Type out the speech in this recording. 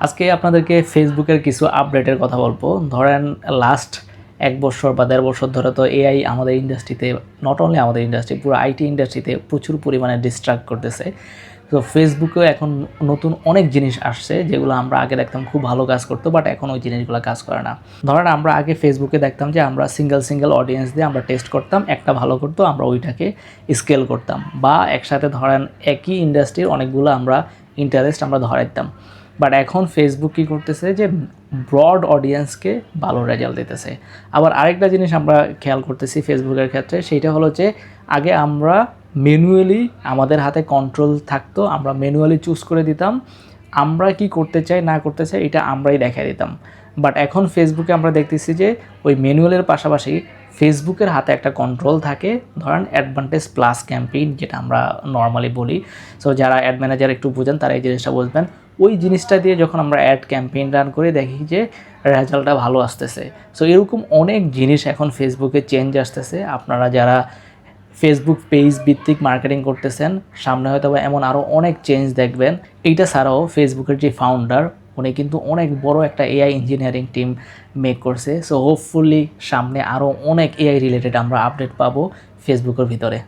আজকে আপনাদেরকে ফেসবুকের কিছু আপডেটের কথা বলবো। ধরেন লাস্ট ১ বছর বা ১.৫ বছর ধরে তো এআই আমাদের ইন্ডাস্ট্রিতে, নট অনলি আমাদের ইন্ডাস্ট্রি, পুরো আইটি ইন্ডাস্ট্রিতে প্রচুর পরিমাণে ডিস্ট্রাক্ট করতেছে। তো ফেসবুকেও এখন নতুন অনেক জিনিস আসছে যেগুলো আমরা আগে দেখতাম খুব ভালো কাজ করতো, বাট এখন ওই জিনিসগুলো কাজ করে না। ধরেন আমরা আগে ফেসবুকে দেখতাম যে আমরা সিঙ্গেল অডিয়েন্স দিয়ে আমরা টেস্ট করতাম, একটা ভালো করতো আমরা ওইটাকে স্কেল করতাম, বা একসাথে ধরেন একই ইন্ডাস্ট্রির অনেকগুলো আমরা ইন্টারেস্ট আমরা ধরাইতাম। বাট এখন ফেসবুক কী করতেছে যে ব্রড অডিয়েন্সকে ভালো রেজাল্ট দিতেছে। আবার আরেকটা জিনিস আমরা খেয়াল করতেছি ফেসবুকের ক্ষেত্রে, সেইটা হলো যে আগে আমরা ম্যানুয়ালি, আমাদের হাতে কন্ট্রোল থাকতো, আমরা ম্যানুয়ালি চুজ করে দিতাম আমরা কি করতে চাই না করতে চাই, এটা আমরাই দেখাই দিতাম। বাট এখন ফেসবুকে আমরা দেখতেছি যে ওই ম্যানুয়ালের পাশাপাশি ফেসবুকের হাতে একটা কন্ট্রোল থাকে, ধরেন অ্যাডভান্টেজ প্লাস ক্যাম্পেইন, যেটা আমরা নর্মালি বলি। সো যারা অ্যাড ম্যানেজার একটু বুঝেন তারা এই জিনিসটা বুঝবেন। ওই জিনিসটা দিয়ে যখন আমরা অ্যাড ক্যাম্পেইন রান করে দেখি যে রেজাল্টটা ভালো আসতেছে। সো এরকম অনেক জিনিস এখন ফেসবুকে চেঞ্জ আসতেছে। আপনারা যারা ফেসবুক পেজ ভিত্তিক মার্কেটিং করতেছেন, সামনে হয়তো বা এমন আরও অনেক চেঞ্জ দেখবেন। এইটা ছাড়াও ফেসবুকের যে ফাউন্ডার, উনি কিন্তু অনেক বড় একটা এআই ইঞ্জিনিয়ারিং টিম মেক করছে। সো হোপফুলি সামনে আরও অনেক এআই রিলেটেড আমরা আপডেট পাবো ফেসবুকের ভিতরে।